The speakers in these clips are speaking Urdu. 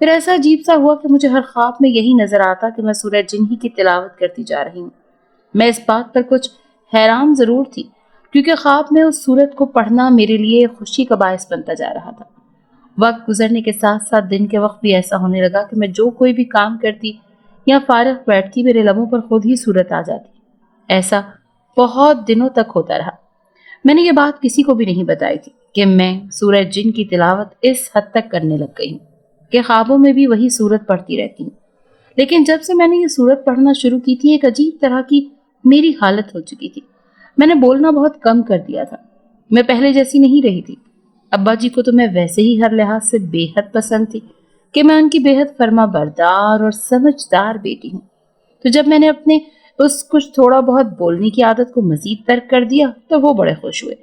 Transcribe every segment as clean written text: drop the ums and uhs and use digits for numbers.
پھر ایسا عجیب سا ہوا کہ مجھے ہر خواب میں یہی نظر آتا کہ میں سورہ جن ہی کی تلاوت کرتی جا رہی ہوں۔ میں اس بات پر کچھ حیران ضرور تھی، کیونکہ خواب میں اس سورت کو پڑھنا میرے لیے خوشی کا باعث بنتا جا رہا تھا۔ وقت گزرنے کے ساتھ ساتھ دن کے وقت بھی ایسا ہونے لگا کہ میں جو کوئی بھی کام کرتی یا فارغ بیٹھتی میرے لبوں پر خود ہی سورت آ جاتی۔ ایسا بہت دنوں تک ہوتا رہا۔ میں نے یہ بات کسی کو بھی نہیں بتائی تھی کہ میں سورہ جن کی تلاوت اس حد تک کرنے لگ گئی ہوں کہ خوابوں میں بھی وہی سورت پڑھتی رہتی ہوں۔ لیکن جب سے میں نے یہ سورت پڑھنا شروع کی تھی، ایک عجیب طرح کی میری حالت ہو چکی تھی۔ میں نے بولنا بہت کم کر دیا تھا۔ میں پہلے جیسی نہیں رہی تھی۔ ابا جی کو تو میں ویسے ہی ہر لحاظ سے بے حد پسند تھی کہ میں ان کی بے حد فرما بردار اور سمجھدار بیٹی ہوں۔ تو جب میں نے اپنے اس کچھ تھوڑا بہت بولنے کی عادت کو مزید ترک کر دیا تو وہ بڑے خوش ہوئے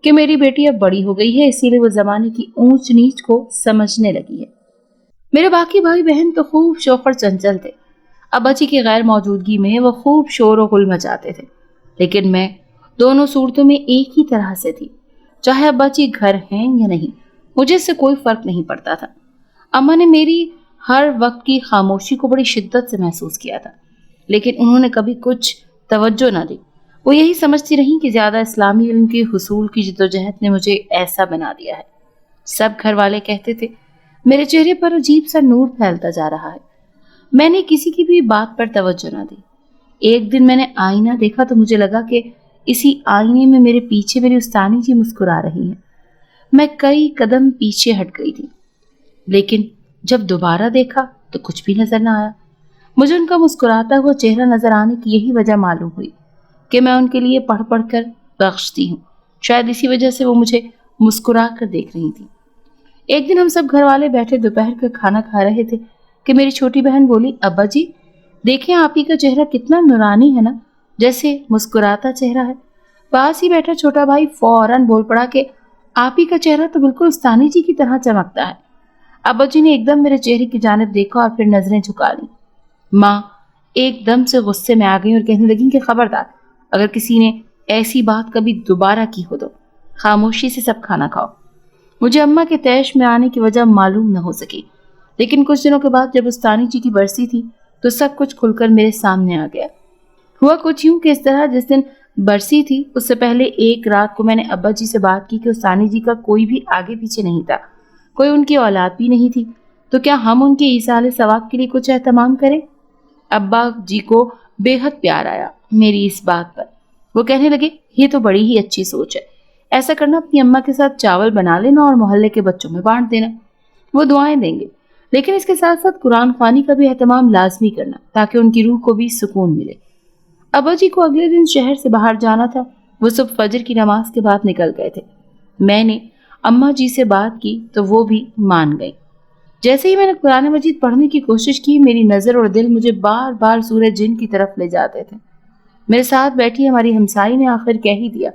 کہ میری بیٹی اب بڑی ہو گئی ہے، اسی لیے وہ زمانے کی اونچ نیچ کو سمجھنے لگی ہے۔ میرے باقی بھائی بہن تو خوب شوق اور چنچل تھے۔ ابا جی کی غیر موجودگی میں وہ خوب شور و غل مچاتے تھے، لیکن میں دونوں صورتوں میں ایک ہی طرح سے تھی۔ چاہے ابا جی گھر ہیں یا نہیں، مجھے اس سے کوئی فرق نہیں پڑتا تھا۔ اماں نے میری ہر وقت کی خاموشی کو بڑی شدت سے محسوس کیا تھا، لیکن انہوں نے کبھی کچھ توجہ نہ دی۔ وہ یہی سمجھتی رہیں کہ زیادہ اسلامی علم کے حصول کی جدوجہد نے مجھے ایسا بنا دیا ہے۔ سب گھر والے کہتے تھے میرے چہرے پر عجیب سا نور پھیلتا جا رہا ہے۔ میں نے کسی کی بھی بات پر توجہ نہ دی۔ ایک دن میں نے آئینہ دیکھا تو مجھے لگا کہ اسی آئینے میں میرے پیچھے میری استانی جی مسکرا رہی ہیں۔ میں کئی قدم پیچھے ہٹ گئی تھی، لیکن جب دوبارہ دیکھا تو کچھ بھی نظر نہ آیا۔ مجھے ان کا مسکراتا ہوا چہرہ نظر آنے کی یہی وجہ معلوم ہوئی کہ میں ان کے لیے پڑھ پڑھ کر بخشتی ہوں۔ شاید اسی وجہ سے وہ مجھے مسکرا کر دیکھ رہی تھی۔ ایک دن ہم سب گھر والے بیٹھے دوپہر کا کھانا کھا رہے تھے کہ میری چھوٹی بہن بولی، ابا جی دیکھیں آپ ہی کا چہرہ کتنا نورانی ہے نا، جیسے مسکراتا چہرہ ہے۔ پاس ہی بیٹھا چھوٹا بھائی فوراً بول پڑا کہ آپ ہی کا چہرہ تو بالکل استانی جی کی طرح چمکتا ہے۔ ابا جی نے ایک دم میرے چہرے کی جانب دیکھا اور پھر نظریں جھکا لیں۔ ماں ایک دم سے غصے میں آ گئی اور کہنے لگیں کہ خبردار، اگر کسی نے ایسی بات کبھی دوبارہ کی ہو تو خاموشی سے سب کھانا کھاؤ۔ مجھے اماں کے تیش میں آنے کی وجہ معلوم نہ ہو سکی، لیکن کچھ دنوں کے بعد جب استانی جی کی برسی تھی تو سب کچھ کھل کر میرے سامنے آ گیا۔ ہوا کچھ یوں کہ اس طرح جس دن برسی تھی اس سے پہلے ایک رات کو میں نے ابا جی سے بات کی کہ استانی جی کا کوئی بھی آگے پیچھے نہیں تھا، کوئی ان کی اولاد بھی نہیں تھی، تو کیا ہم ان کے ایصال ثواب کے لیے کچھ اہتمام کریں؟ ابا جی کو بے حد پیار آیا میری اس بات پر۔ وہ کہنے لگے یہ تو بڑی ہی اچھی سوچ ہے، ایسا کرنا اپنی اماں کے ساتھ چاول بنا لینا اور محلے کے بچوں میں بانٹ دینا، وہ دعائیں دیں گے، لیکن اس کے ساتھ ساتھ قرآن خوانی کا بھی اہتمام لازمی کرنا تاکہ ان کی روح کو بھی سکون ملے۔ ابا جی کو اگلے دن شہر سے باہر جانا تھا، وہ صبح فجر کی نماز کے بعد نکل گئے تھے۔ میں نے اماں جی سے بات کی تو وہ بھی مان گئی۔ جیسے ہی میں نے قرآن مجید پڑھنے کی کوشش کی، میری نظر اور دل مجھے بار بار سورہ جن کی طرف لے جاتے تھے۔ میرے ساتھ بیٹھی ہماری ہمسائی نے آخر کہہ ہی دیا،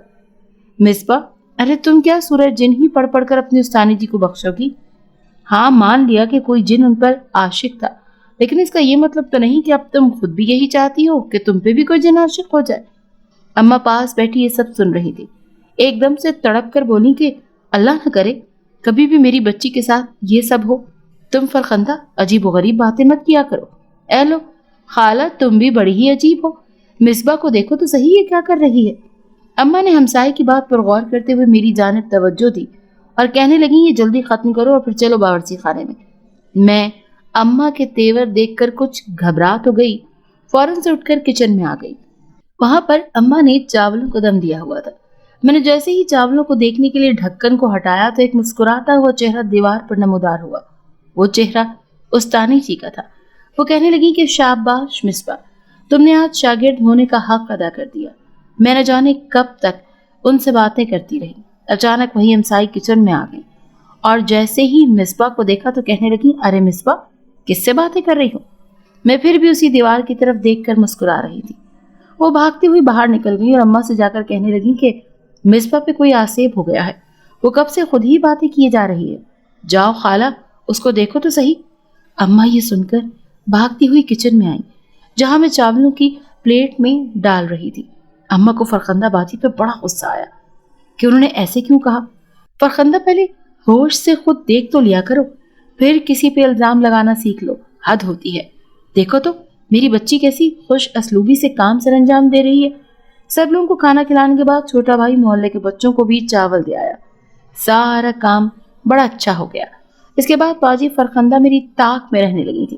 مصباح ارے تم کیا سورہ جن ہی پڑھ پڑھ کر اپنی استانی جی کو بخشو گی؟ ہاں مان لیا کہ کوئی جن ان پر عاشق تھا، لیکن اس کا یہ مطلب تو نہیں کہ اب تم خود بھی یہی چاہتی ہو کہ تم پہ بھی کوئی جن عاشق ہو جائے۔ اماں پاس بیٹھی یہ سب سن رہی تھی، ایک دم سے تڑپ کر بولی کہ اللہ نہ کرے کبھی بھی میری بچی کے ساتھ یہ سب ہو۔ تم فرخندہ عجیب و غریب باتیں مت کیا کرو۔ اے لو خالہ تم بھی بڑی ہی عجیب ہو، مصباح کو دیکھو تو صحیح یہ کیا کر رہی ہے۔ اماں نے ہمسائے کی بات پر غور کرتے ہوئے میری جانب توجہ دی اور کہنے لگیں یہ جلدی ختم کرو اور پھر چلو باورچی خانے میں۔ میں اماں کے تیور دیکھ کر کچھ گھبرا تو گئی، فوراً سے اٹھ کر کچن میں آ گئی۔ وہاں پر اماں نے چاولوں کو دم دیا ہوا تھا۔ میں نے جیسے ہی چاولوں کو دیکھنے کے لیے ڈھکن کو ہٹایا تو ایک مسکراتا ہوا چہرہ دیوار پر نمودار ہوا۔ وہ چہرہ استانی جی کا تھا۔ وہ کہنے لگی کہ شاباش مصباح، تم نے آج شاگرد ہونے کا حق ادا کر دیا۔ میں نہ جانے کب تک ان سے باتیں کرتی رہی، اچانک وہی ہمسائی کچن میں آ گئی اور جیسے ہی مصباح کو دیکھا تو کہنے لگی ارے مصباح کس سے باتیں کر رہی ہو؟ میں پھر بھی اسی دیوار کی طرف دیکھ کر مسکرا رہی تھی۔ وہ بھاگتی ہوئی باہر نکل گئی اور اماں سے جا کر کہنے لگی کہ مصباح پہ کوئی آسیب ہو گیا ہے، وہ کب سے خود ہی باتیں کیے جا رہی ہے، جاؤ خالہ اس کو دیکھو تو صحیح۔ اماں یہ سن کر بھاگتی ہوئی کچن میں آئی جہاں میں چاولوں کی پلیٹ میں ڈال رہی تھی۔ اماں کو فرخندہ بازی پہ بڑا غصہ آیا کہ انہوں نے ایسے کیوں کہا۔ فرخندہ پہلے ہوش سے خود دیکھ تو لیا کرو، پھر کسی پہ الزام لگانا سیکھ لو، حد ہوتی ہے۔ دیکھو تو میری بچی کیسی خوش اسلوبی سے کام سر انجام دے رہی ہے۔ سب لوگوں کو کھانا کھلانے کے بعد چھوٹا بھائی محلے کے بچوں کو بھی چاول دے آیا۔ سارا کام بڑا اچھا ہو گیا۔ اس کے بعد باجی فرخندہ میری طاق میں رہنے لگی تھی۔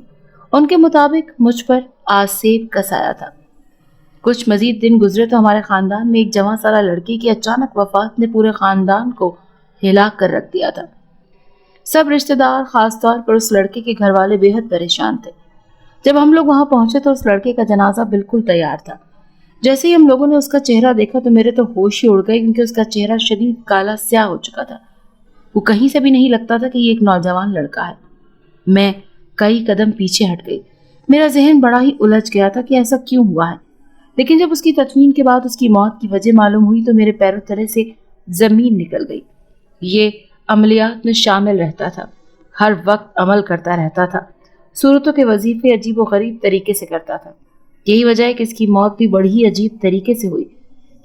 ان کے مطابق مجھ پر آسیب کا سایہ تھا۔ کچھ مزید دن گزرے تو ہمارے خاندان میں ایک جوان سالہ لڑکی کی اچانک وفات نے پورے خاندان کو ہلا کر رکھ دیا تھا۔ سب رشتہ دار، خاص طور پر اس لڑکے کے گھر والے بے حد پریشان تھے۔ جب ہم لوگ وہاں پہنچے تو اس لڑکے کا جنازہ بالکل تیار تھا۔ جیسے ہی ہم لوگوں نے اس کا چہرہ دیکھا تو میرے تو ہوش ہی اڑ گئے، کیونکہ اس کا چہرہ شدید کالا سیاہ ہو چکا تھا۔ وہ کہیں سے بھی نہیں لگتا تھا کہ یہ ایک نوجوان لڑکا ہے۔ میں کئی قدم پیچھے ہٹ گئی۔ میرا ذہن بڑا ہی الجھ گیا تھا کہ ایسا کیوں ہوا ہے، لیکن جب اس کی تدفین کے بعد اس کی موت کی وجہ معلوم ہوئی تو میرے پیروں تلے سے زمین نکل گئی۔ یہ عملیات میں شامل رہتا تھا، ہر وقت عمل کرتا رہتا تھا، صورتوں کے وظیفے عجیب و غریب طریقے سے کرتا تھا۔ یہی وجہ ہے کہ اس کی موت بھی بڑی ہی عجیب طریقے سے ہوئی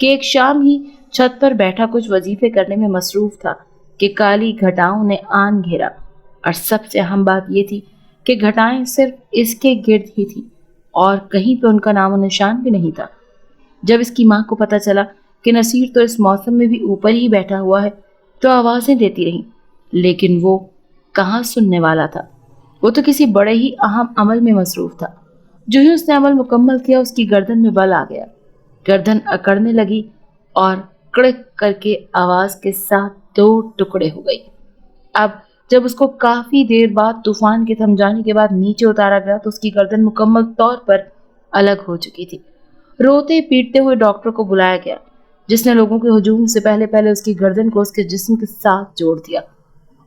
کہ ایک شام ہی چھت پر بیٹھا کچھ وظیفے کرنے میں مصروف تھا کہ کالی گھٹاؤں نے آن گھیرا، اور سب سے اہم بات یہ تھی کہ گھٹائیں صرف اس کے گرد ہی تھی اور کہیں پہ ان کا نام و نشان بھی نہیں تھا۔ جب اس کی ماں کو پتہ چلا کہ نصیر تو اس موسم میں بھی اوپر ہی بیٹھا ہوا ہے تو آوازیں دیتی رہی، لیکن وہ کہاں سننے والا تھا۔ وہ تو کسی بڑے ہی اہم عمل میں مصروف تھا۔ جو ہی اس نے عمل مکمل کیا اس کی گردن میں بل آ گیا، گردن اکڑنے لگی اور کڑک کر کے آواز کے ساتھ دو ٹکڑے ہو گئی۔ اب جب اس کو کافی دیر بعد طوفان کے تھم جانے کے بعد نیچے اتارا گیا تو اس کی گردن مکمل طور پر الگ ہو چکی تھی۔ روتے پیٹتے ہوئے ڈاکٹر کو بلایا گیا، جس نے لوگوں کے ہجوم سے پہلے اس کی گردن کو اس کے جسم کے ساتھ جوڑ دیا۔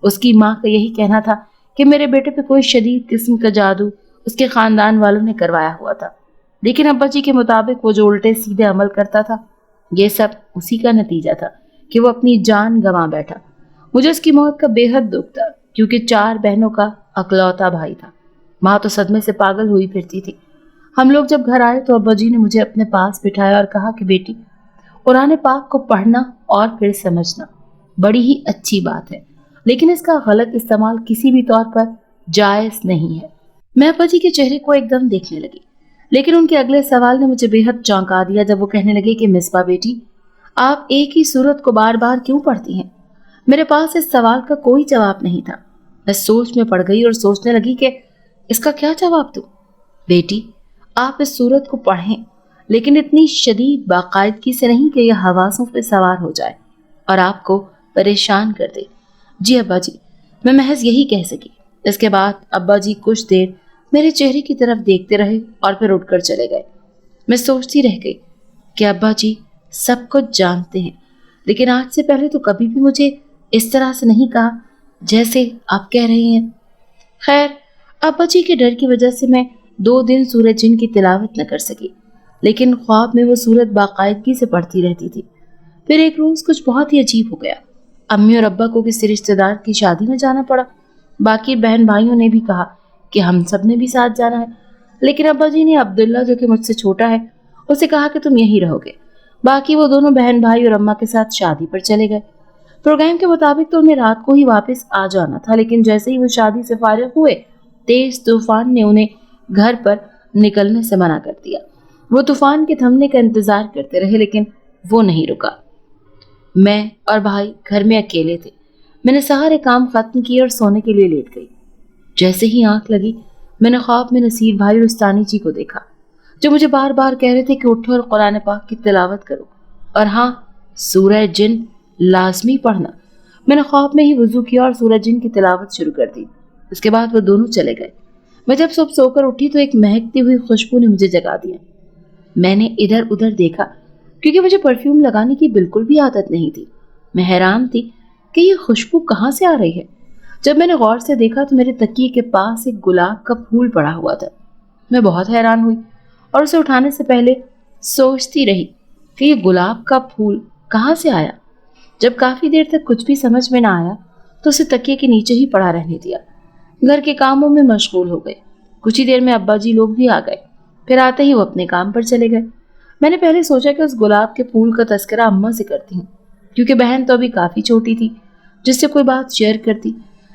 اس کی ماں کا یہی کہنا تھا کہ میرے بیٹے پہ کوئی شدید قسم کا جادو اس کے خاندان والوں نے کروایا ہوا تھا، لیکن ابا جی کے مطابق وہ جو الٹے سیدھے عمل کرتا تھا یہ سب اسی کا نتیجہ تھا کہ وہ اپنی جان گنوا بیٹھا۔ مجھے اس کی موت کا بے حد دکھ تھا، کیونکہ 4 بہنوں کا اکلوتا بھائی تھا۔ ماں تو صدمے سے پاگل ہوئی پھرتی تھی۔ ہم لوگ جب گھر آئے تو ابا جی نے مجھے اپنے پاس بٹھایا اور کہا کہ بیٹی، قرآن پاک کو پڑھنا اور پھر سمجھنا بڑی ہی اچھی بات ہے، لیکن اس کا غلط استعمال کسی بھی طور پر جائز نہیں ہے۔ میں ابا جی کے چہرے کو ایک دم دیکھنے لگی، لیکن ان کے اگلے سوال نے مجھے بے حد چونکا دیا جب وہ کہنے لگے کہ مصباح بیٹی، آپ ایک ہی سورت کو بار بار کیوں پڑھتی ہیں؟ میرے پاس اس سوال کا کوئی جواب نہیں تھا۔ میں سوچ میں پڑ گئی اور سوچنے لگی کہ اس کا کیا جواب دوں۔ بیٹی، آپ اس سورت کو پڑھیں، لیکن اتنی شدید باقاعدگی سے نہیں کہ یہ حواسوں پہ سوار ہو جائے اور آپ کو پریشان کر دے۔ جی ابا جی، میں محض یہی کہہ سکی۔ اس کے بعد ابا جی کچھ دیر میرے چہرے کی طرف دیکھتے رہے اور پھر اٹھ کر چلے گئے۔ میں سوچتی رہ گئی کہ ابا جی سب کچھ جانتے ہیں، لیکن آج سے پہلے تو کبھی بھی مجھے اس طرح سے نہیں کہا جیسے آپ کہہ رہے ہیں۔ خیر، ابا جی کے ڈر کی وجہ سے میں 2 دن سورہ جن کی تلاوت نہ کر سکی، لیکن خواب میں وہ سورت باقاعدگی سے پڑھتی رہتی تھی۔ پھر ایک روز کچھ بہت ہی عجیب ہو گیا۔ امی اور ابا کو کسی رشتہ دار کی شادی میں جانا پڑا۔ باقی بہن بھائیوں نے بھی کہا کہ ہم سب نے بھی ساتھ جانا ہے، لیکن ابا جی نے عبداللہ جو کہ مجھ سے چھوٹا ہے اسے کہا کہ تم یہیں رہو گے۔ باقی وہ دونوں بہن بھائی اور اماں کے ساتھ شادی پر چلے گئے۔ پروگرام کے مطابق تو انہیں رات کو ہی واپس آ جانا تھا، لیکن جیسے ہی وہ شادی سے فارغ ہوئے تیز طوفان نے انہیں گھر پر نکلنے سے منع کر دیا۔ وہ طوفان کے تھمنے کا انتظار کرتے رہے، لیکن وہ نہیں رکا۔ میں اور بھائی گھر میں اکیلے تھے۔ میں نے سارے کام ختم کیے اور سونے کے لیے لیٹ گئی۔ جیسے ہی آنکھ لگی میں نے خواب میں نصیر بھائی اور استانی جی کو دیکھا، جو مجھے بار بار کہہ رہے تھے کہ اٹھو اور قرآن پاک کی تلاوت کرو، اور ہاں، سورہ جن لازمی پڑھنا۔ میں نے خواب میں ہی وضو کیا اور سورہ جن کی تلاوت شروع کر دی۔ اس کے بعد وہ دونوں چلے گئے۔ میں جب صبح سو کر اٹھی تو ایک مہکتی ہوئی خوشبو نے مجھے جگا دیا۔ میں نے ادھر ادھر دیکھا کیونکہ مجھے پرفیوم لگانے کی بالکل بھی عادت نہیں تھی۔ میں حیران تھی کہ یہ خوشبو کہاں سے آ رہی ہے۔ جب میں نے غور سے دیکھا تو میرے تکیے کے پاس ایک گلاب کا پھول پڑا ہوا تھا۔ میں بہت حیران ہوئی اور اسے اٹھانے سے پہلے سوچتی رہی کہ یہ گلاب کا پھول کہاں سے آیا۔ جب کافی دیر تک کچھ بھی سمجھ میں نہ آیا تو اسے تکیے کے نیچے ہی پڑا رہنے دیا۔ گھر کے کاموں میں مشغول ہو گئے۔ کچھ ہی دیر میں ابا جی لوگ بھی آ گئے۔ پھر آتے ہی وہ اپنے کام پر چلے گئے۔ میں نے پہلے سوچا کہ اس گلاب کے پھول کا تذکرہ اماں سے کرتی ہوں، کیونکہ بہن تو ابھی کافی چھوٹی تھی جس سے کوئی بات شیئر کرتی،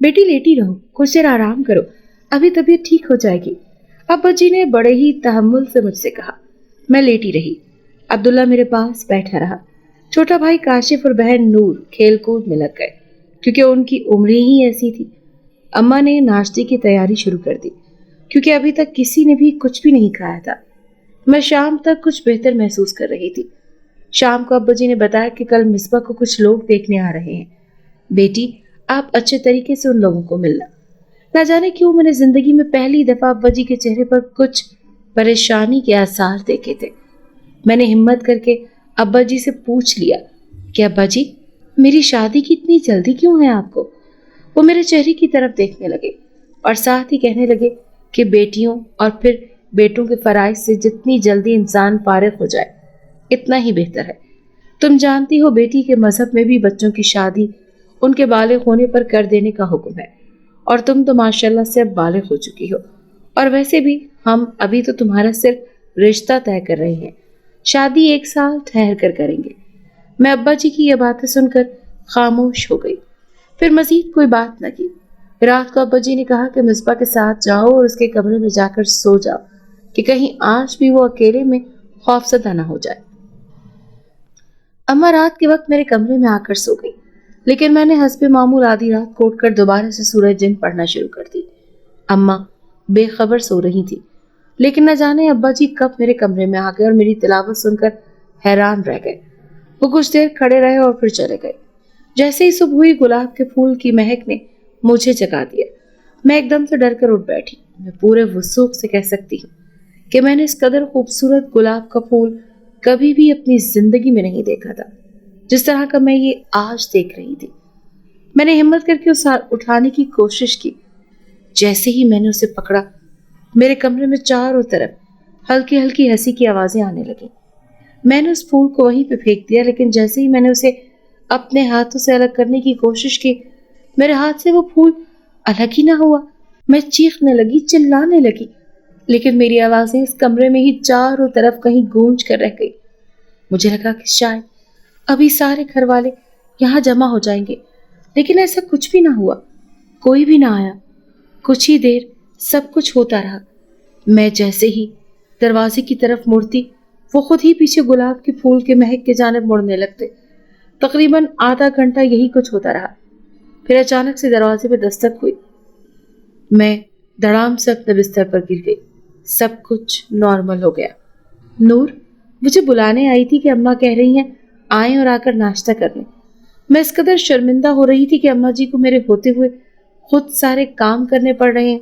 بیٹی لیٹی رہو، کچھ دیر آرام کرو، ابھی طبیعت ٹھیک ہو جائے گی، ابا جی نے بڑے ہی تحمل سے مجھ سے کہا۔ میں لیٹی رہی۔ عبداللہ میرے پاس بیٹھا رہا۔ چھوٹا بھائی کاشف اور بہن نور کھیل کود میں لگ گئے کیونکہ ان کی عمریں ہی ایسی تھی۔ اماں نے ناشتے کی تیاری شروع کر دی کیونکہ ابھی تک کسی نے بھی کچھ بھی نہیں کھایا تھا۔ میں شام تک کچھ بہتر محسوس کر رہی تھی۔ شام کو ابا جی نے بتایا کہ کل مصباح کو کچھ لوگ دیکھنے آ رہے ہیں۔ بیٹی، آپ اچھے طریقے سے ان لوگوں کو ملنا۔ نہ جانے کیوں میں نے زندگی میں پہلی دفعہ ابا جی کے چہرے پر کچھ پریشانی کے آثار دیکھے تھے۔ میں نے ہمت کر کے ابا جی سے پوچھ لیا کہ ابا جی، میری شادی کی اتنی جلدی کیوں ہے آپ کو؟ وہ میرے چہرے کی طرف دیکھنے لگے اور ساتھ ہی کہنے لگے کہ بیٹیوں اور پھر بیٹوں کے فرائض سے جتنی جلدی انسان فارغ ہو جائے اتنا ہی بہتر ہے۔ تم جانتی ہو بیٹی کے مذہب میں بھی بچوں کی شادی ان کے بالغ ہونے پر کر دینے کا حکم ہے، اور تم تو ماشاءاللہ سے اب بالغ ہو چکی ہو، اور ویسے بھی ہم ابھی تو تمہارا صرف رشتہ طے کر رہے ہیں، شادی 1 سال ٹھہر کر کریں گے۔ میں ابا جی کی یہ باتیں سن کر خاموش ہو گئی، پھر مزید کوئی بات نہ کی۔ رات کو ابا جی نے کہا کہ مصباح کے ساتھ جاؤ اور اس کے کمرے میں جا کر سو جاؤ کہ کہیں آج بھی وہ اکیلے میں خوفزدہ نہ ہو جائے۔ اماں رات کے وقت میرے کمرے میں آ کر سو گئی، لیکن میں نے حسب معمول آدھی رات کو اٹھ کر دوبارہ سے سورہ جن پڑھنا شروع کر دی۔ اماں بے خبر سو رہی تھی، لیکن نہ جانے ابا جی کب میرے کمرے میں آ گئے اور میری تلاوت سن کر حیران رہ گئے۔ وہ کچھ دیر کھڑے رہے اور پھر چلے گئے۔ جیسے ہی صبح ہوئی گلاب کے پھول کی مہک نے مجھے جگا دیا۔ میں ایک دم سے ڈر کر اٹھ بیٹھی۔ میں پورے وثوق سے کہہ سکتی ہوں کہ میں نے اس قدر خوبصورت گلاب کا پھول کبھی بھی اپنی زندگی میں نہیں دیکھا تھا جس طرح کا میں یہ آج دیکھ رہی تھی۔ میں نے ہمت کر کے اسے اٹھانے کی کوشش کی۔ جیسے ہی میں نے اسے پکڑا، میرے کمرے میں چاروں طرف ہلکی ہلکی ہنسی کی آوازیں آنے لگیں۔ میں نے اس پھول کو وہیں پہ پھینک دیا، لیکن جیسے ہی میں نے اسے اپنے ہاتھوں سے الگ کرنے کی کوشش کی، میرے ہاتھ سے وہ پھول الگ ہی نہ ہوا۔ میں چیخنے لگی، چلانے لگی، لیکن میری آوازیں اس کمرے میں ہی چاروں طرف کہیں گونج کر رہ گئی۔ مجھے لگا کہ شاید ابھی سارے گھر والے یہاں جمع ہو جائیں گے، لیکن ایسا کچھ بھی نہ ہوا۔ کوئی بھی نہ آیا۔ کچھ ہی دیر سب کچھ ہوتا رہا۔ میں جیسے ہی دروازے کی طرف مڑتی، وہ خود ہی پیچھے گلاب کے پھول کے مہک کے جانب مڑنے لگتے۔ تقریباً آدھا گھنٹہ یہی کچھ ہوتا رہا، پھر اچانک سے دروازے پہ دستک ہوئی۔ میں دڑام سے اپنے بستر پر گر گئی۔ سب کچھ نارمل ہو گیا۔ نور مجھے بلانے آئی تھی کہ اماں کہہ رہی ہیں آئیں اور آ کر ناشتہ کر لیں۔ میں اس قدر شرمندہ ہو رہی تھی کہ اماں جی کو میرے ہوتے ہوئے خود سارے کام کرنے پڑ رہے ہیں۔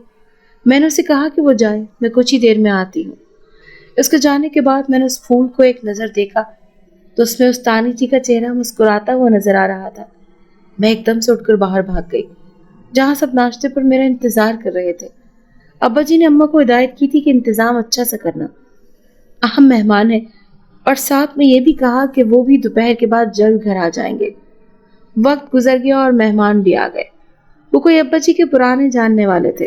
میں نے اسے کہا کہ وہ جائے، میں کچھ ہی دیر میں آتی ہوں۔ اس کے جانے کے بعد میں نے اس پھول کو ایک نظر دیکھا تو اس میں استانی جی کا چہرہ مسکراتا ہوا نظر آ رہا تھا۔ میں ایک دم سے اٹھ کر باہر بھاگ گئی جہاں سب ناشتے پر میرا انتظار کر رہے تھے۔ ابا جی نے اماں کو ہدایت کی تھی کہ انتظام اچھا سے کرنا، اہم مہمان ہے، اور ساتھ میں یہ بھی کہا کہ وہ بھی دوپہر کے بعد جلد گھر آ جائیں گے۔ وقت گزر گیا اور مہمان بھی آ گئے۔ وہ کوئی ابا جی کے پرانے جاننے والے تھے،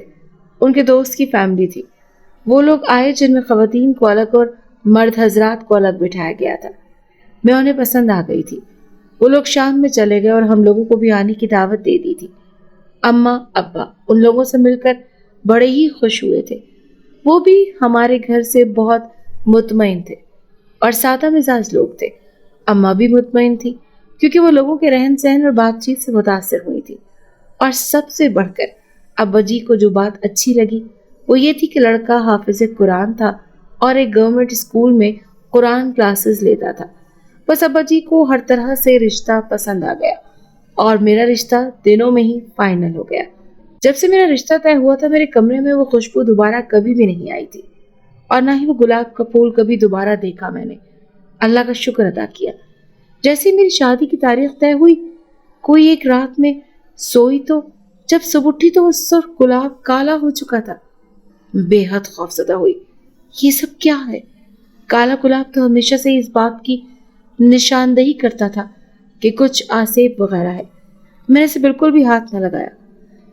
ان کے دوست کی فیملی تھی۔ وہ لوگ آئے جن میں خواتین کو الگ اور مرد حضرات کو الگ بٹھایا گیا تھا۔ میں انہیں پسند آ گئی تھی۔ وہ لوگ شام میں چلے گئے اور ہم لوگوں کو بھی آنے کی دعوت دے دی تھی۔ اماں ابا ان لوگوں سے مل کر بڑے ہی خوش ہوئے تھے۔ وہ بھی ہمارے گھر سے بہت مطمئن تھے اور سادہ مزاج لوگ تھے۔ اماں بھی مطمئن تھی کیونکہ وہ لوگوں کے رہن سہن اور بات چیت سے متاثر ہوئی تھی، اور سب سے بڑھ کر ابا جی کو جو بات اچھی لگی وہ یہ تھی کہ لڑکا حافظ قرآن تھا اور ایک گورنمنٹ اسکول میں قرآن کلاسز لیتا تھا۔ بس ابا جی کو ہر طرح سے رشتہ پسند آ گیا اور میرا رشتہ دنوں میں ہی فائنل ہو گیا۔ جب سے میرا رشتہ طے ہوا تھا میرے کمرے میں وہ خوشبو دوبارہ کبھی بھی نہیں آئی تھی، اور نہ ہی وہ گلاب کا پھول کبھی دوبارہ دیکھا میں نے۔ اللہ کا شکر ادا کیا۔ جیسے ہی میری شادی کی تاریخ طے ہوئی، کوئی ایک رات میں سوئی تو جب صبح اٹھی تو وہ سرخ گلاب کالا ہو چکا تھا۔ بے حد خوفزدہ ہوئی۔ یہ سب کیا ہے؟ کالا گلاب تو ہمیشہ سے اس بات کی نشاندہی کرتا تھا کہ کچھ آسیب وغیرہ ہے۔ میں نے اسے بالکل بھی ہاتھ نہ لگایا،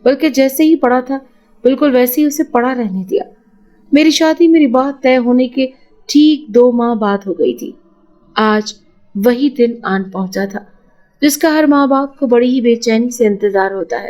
بلکہ جیسے ہی پڑا تھا بالکل ویسے ہی اسے پڑا رہنے دیا۔ میری شادی میری بات طے ہونے کے ٹھیک 2 ماہ بعد ہو گئی تھی۔ آج وہی دن آن پہنچا تھا جس کا ہر ماں باپ کو بڑی ہی بے چینی سے انتظار ہوتا ہے۔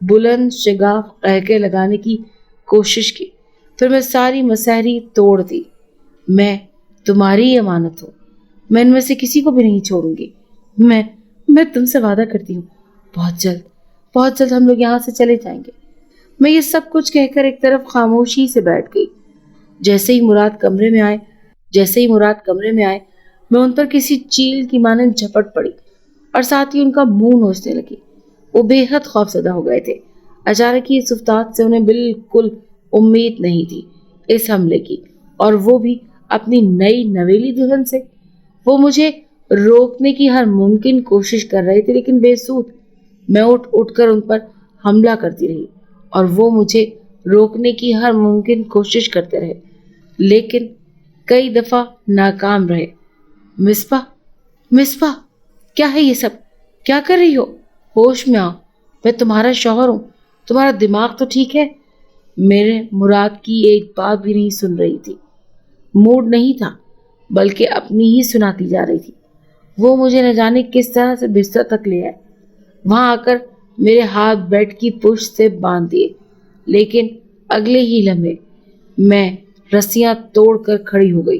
بلند شگاف قہقہے لگانے کی کوشش کی، پھر میں ساری مسحری توڑ دی۔ میں تمہاری ہی امانت ہوں، میں ان میں سے کسی کو بھی نہیں چھوڑوں گی۔ میں تم سے وعدہ کرتی ہوں، بہت جلد ہم لوگ یہاں سے چلے جائیں گے۔ میں یہ سب کچھ کہہ کر ایک طرف خاموشی سے بیٹھ گئی۔ جیسے ہی مراد کمرے میں آئے میں ان پر کسی چیل کی مانند جھپٹ پڑی اور ساتھ ہی ان کا منہ نوچنے لگی۔ وہ بے حد خوفزدہ ہو گئے تھے۔ اچانک کی اس افتاد سے انہیں بالکل امید نہیں تھی اس حملے کی، اور وہ بھی اپنی نئی نویلی دلہن سے۔ وہ مجھے روکنے کی ہر ممکن کوشش کر رہے تھے، لیکن بے سود۔ میں اٹھ کر ان پر حملہ کرتی رہی اور وہ مجھے روکنے کی ہر ممکن کوشش کرتے رہے، لیکن کئی دفعہ ناکام رہے۔ مصباح، کیا ہے یہ سب؟ کیا کر رہی ہو؟ ہوش میں آؤ، میں تمہارا شوہر ہوں، تمہارا دماغ تو ٹھیک ہے؟ میرے مراد کی ایک بات بھی نہیں سن رہی تھی۔ موڈ نہیں تھا، بلکہ اپنی ہی سناتی جا رہی تھی۔ وہ مجھے نہ جانے کس طرح سے بستر تک لے آئے، وہاں آ کر میرے ہاتھ بیڈ کی پشت سے باندھ دیے، لیکن اگلے ہی لمحے میں رسیاں توڑ کر کھڑی ہو گئی۔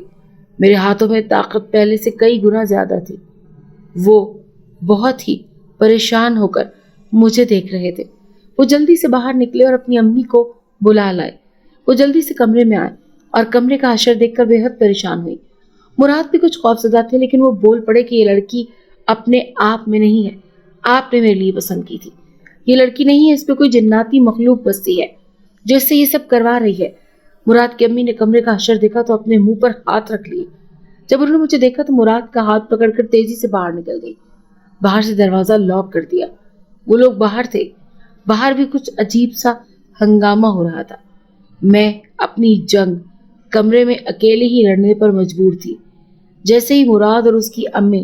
میرے ہاتھوں میں طاقت پہلے سے کئی گنا زیادہ تھی۔ وہ بہت ہی پریشان ہو کر مجھے دیکھ رہے تھے۔ وہ جلدی سے باہر نکلے اور اپنی امی کو بلا لائے۔ وہ جلدی سے کمرے میں آئے اور کمرے کا حشر دیکھ کر بے حد پریشان ہوئی۔ مراد بھی کچھ خوفزدہ تھے، لیکن وہ بول پڑے کہ یہ لڑکی اپنے آپ میں نہیں ہے، آپ نے میرے لیے پسند کی تھی۔ یہ لڑکی نہیں ہے، اس پہ کوئی جناتی مخلوق بستی ہے جو اس سے یہ سب کروا رہی ہے۔ مراد کی امی نے کمرے کا حشر دیکھا تو اپنے منہ پر ہاتھ رکھ لیے۔ جب انہوں نے مجھے دیکھا تو مراد کا ہاتھ پکڑ کر تیزی سے باہر نکل گئی۔ باہر سے دروازہ لاک کر دیا۔ وہ لوگ باہر تھے۔ باہر بھی کچھ عجیب سا ہنگامہ ہو رہا تھا۔ میں اپنی جنگ کمرے میں اکیلے ہی لڑنے پر مجبور تھی۔ جیسے ہی مراد اور اس کی امی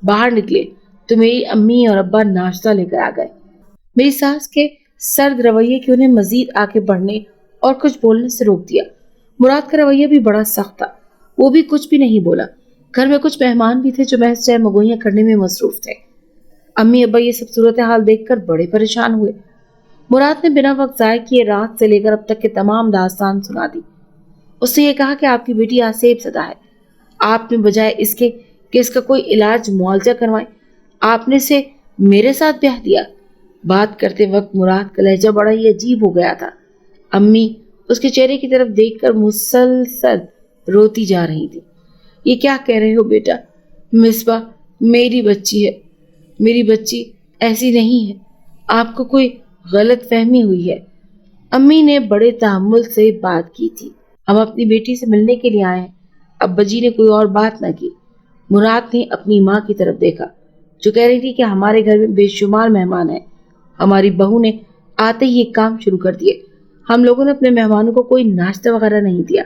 باہر نکلے تو میری امی اور ابا ناشتہ لے کر آ گئے۔ میری ساس کے سرد رویے کی انہیں مزید آگے بڑھنے اور کچھ بولنے سے روک دیا۔ مراد کا رویہ بھی بڑا سخت تھا، وہ بھی کچھ بھی نہیں بولا۔ گھر میں کچھ مہمان بھی تھے جو محض چائے مگوئیاں کرنے میں مصروف تھے۔ امی ابا یہ سب صورتحال دیکھ کر بڑے پریشان ہوئے۔ مراد نے بنا وقت ضائع کیے رات سے لے کر اب تک کے تمام داستان سنا دی۔ اس نے یہ کہا کہ آپ کی بیٹی آسیب زدہ ہے۔ آپ نے بجائے اس کے کہ اس کا کوئی علاج معالجہ کروائیں، آپ نے اسے میرے ساتھ بیاہ دیا۔ بات کرتے وقت مراد کا لہجہ بڑا ہی عجیب ہو گیا تھا۔ امی اس کے چہرے کی طرف دیکھ کر مسلسل روتی جا رہی تھی۔ یہ کیا کہہ رہے ہو بیٹا؟ مصباح میری بچی ہے، میری بچی ایسی نہیں ہے، آپ کو کوئی غلط فہمی ہوئی ہے۔ امی نے بڑے تحمل سے بات کی تھی۔ ہم اپنی بیٹی سے ملنے کے لیے آئے ہیں۔ ابا جی نے کوئی اور بات نہ کی۔ مراد نے اپنی ماں کی طرف دیکھا جو کہہ رہی تھی کہ ہمارے گھر میں بے شمار مہمان ہیں۔ ہماری بہو نے آتے ہی ایک کام شروع کر دیے۔ ہم لوگوں نے اپنے مہمانوں کو کوئی ناشتہ وغیرہ نہیں دیا،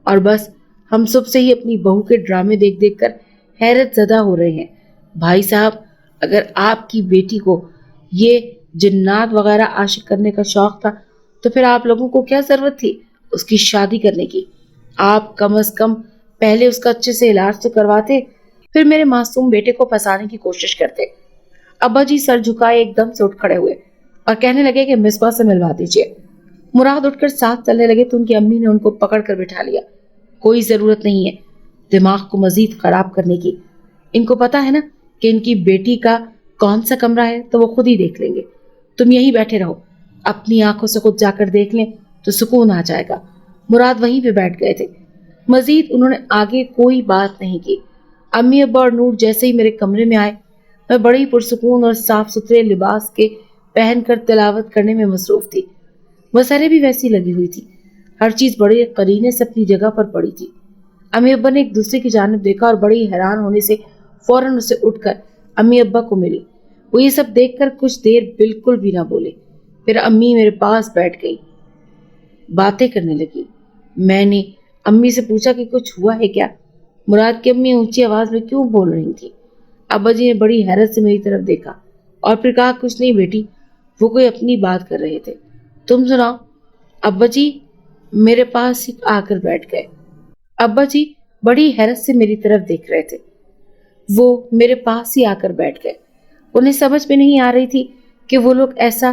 اور بس ہم صبح سے ہی اپنی بہو کے ڈرامے دیکھ دیکھ کر حیرت زدہ ہو رہے ہیں۔ بھائی صاحب، اگر آپ کی بیٹی کو یہ جنات وغیرہ عاشق کرنے کا شوق تھا تو پھر آپ لوگوں کو کیا ضرورت تھی اس کی شادی کرنے کی؟ آپ کم از کم پہلے اس کا اچھے سے علاج تو کرواتے، پھر میرے معصوم بیٹے کو پھنسانے کی کوشش کرتے۔ ابا جی سر جھکائے ایک دم سے اٹھ کھڑے ہوئے اور کہنے لگے کہ مصباح سے ملوا دیجیے۔ مراد اٹھ کر ساتھ چلنے لگے تو ان کی امی نے ان کو پکڑ کر بٹھا لیا۔ کوئی ضرورت نہیں ہے دماغ کو مزید خراب کرنے کی، ان کو پتا ہے نا کہ ان کی بیٹی کا کون سا کمرہ ہے تو وہ خود ہی دیکھ لیں گے۔ تم یہیں بیٹھے رہو، اپنی آنکھوں سے خود جا کر دیکھ لیں تو سکون آ جائے گا۔ مراد وہیں پہ بیٹھ گئے تھے۔ مزید انہوں نے آگے کوئی بات نہیں کی۔ امی ابا اور نور جیسے ہی میرے کمرے میں آئے، میں بڑی پرسکون اور صاف ستھرے لباس کے پہن کر تلاوت کرنے میں مصروف تھی۔ مسحریں بھی ویسی لگی ہوئی تھی، ہر چیز بڑے قرینے سے اپنی جگہ پر پڑی تھی۔ امی ابا نے ایک دوسرے کی جانب دیکھا اور بڑی حیران ہونے سے فوراً اسے اٹھ کر امی ابا کو ملی۔ وہ یہ سب دیکھ کر کچھ دیر بالکل بھی نہ بولے، پھر امی میرے پاس بیٹھ گئی، باتیں کرنے لگی۔ میں نے امی سے پوچھا کہ کچھ ہوا ہے کیا؟ مراد کی امی اونچی آواز میں کیوں بول رہی تھی؟ ابا جی نے بڑی حیرت سے میری طرف دیکھا اور پھر کہا کچھ نہیں بیٹی، وہ کوئی اپنی بات کر رہے تھے، تم سناؤ۔ ابا جی میرے پاس ہی آ کر بیٹھ گئے۔ ابا جی بڑی حیرت سے میری طرف دیکھ رہے تھے۔ وہ میرے پاس ہی آ کر بیٹھ گئے۔ انہیں سمجھ میں نہیں آ رہی تھی کہ وہ لوگ ایسا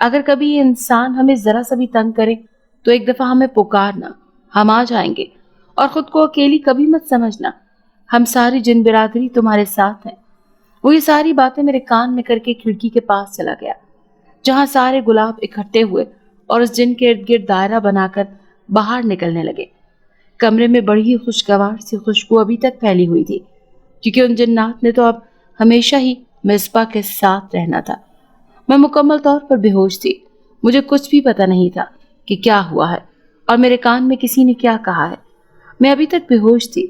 اگر کبھی یہ انسان ہمیں ذرا سا بھی تنگ کرے تو ایک دفعہ ہمیں پکارنا، ہم آ جائیں گے، اور خود کو اکیلی کبھی مت سمجھنا، ہم ساری جن برادری تمہارے ساتھ ہیں۔ وہ یہ ساری باتیں میرے کان میں کر کے کھڑکی کے پاس چلا گیا، جہاں سارے گلاب اکٹھے ہوئے اور اس جن کے ارد گرد دائرہ بنا کر باہر نکلنے لگے۔ کمرے میں بڑی ہی خوشگوار سی خوشبو ابھی تک پھیلی ہوئی تھی، کیونکہ ان جنات نے تو اب ہمیشہ ہی مصباح کے ساتھ رہنا تھا۔ میں مکمل طور پر بے ہوش تھی، مجھے کچھ بھی پتہ نہیں تھا کہ کیا ہوا ہے اور میرے کان میں کسی نے کیا کہا ہے۔ میں ابھی تک بے ہوش تھی،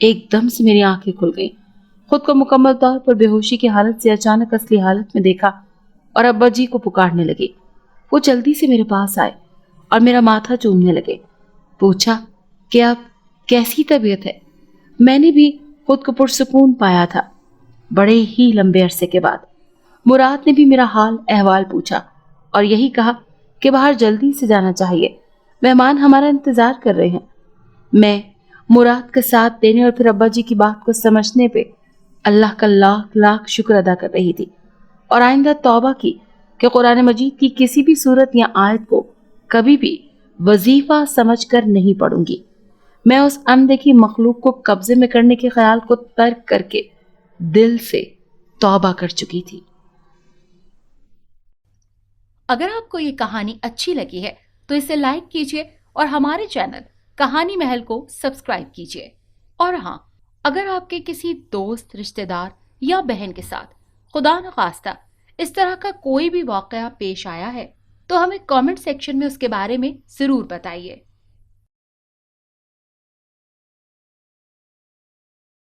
ایک دم سے میری آنکھیں کھل گئیں۔ خود کو مکمل طور پر بے ہوشی کی حالت سے اچانک اصلی حالت میں دیکھا اور ابا جی کو پکارنے لگی۔ وہ جلدی سے میرے پاس آئے اور میرا ماتھا چومنے لگے۔ پوچھا کہ اب کیسی طبیعت ہے؟ میں نے بھی خود کو پرسکون پایا تھا۔ بڑے ہی لمبے عرصے کے بعد مراد نے بھی میرا حال احوال پوچھا اور یہی کہا کہ باہر جلدی سے جانا چاہیے، مہمان ہمارا انتظار کر رہے ہیں۔ میں مراد کا ساتھ دینے اور پھر ابا جی کی بات کو سمجھنے پہ اللہ کا لاکھ لاکھ شکر ادا کر رہی تھی، اور آئندہ توبہ کی کہ قرآن مجید کی کسی بھی صورت یا آیت کو کبھی بھی وظیفہ سمجھ کر نہیں پڑھوں گی۔ میں اس اندیکھی مخلوق کو قبضے میں کرنے کے خیال کو ترک کر کے دل سے توبہ کر چکی تھی۔ اگر آپ کو یہ کہانی اچھی لگی ہے تو اسے لائک کیجیے اور ہمارے چینل کہانی محل کو سبسکرائب کیجیے۔ اور ہاں، اگر آپ کے کسی دوست، رشتہ دار یا بہن کے ساتھ خدا نخواستہ اس طرح کا کوئی بھی واقعہ پیش آیا ہے تو ہمیں کامنٹ سیکشن میں اس کے بارے میں ضرور بتائیے۔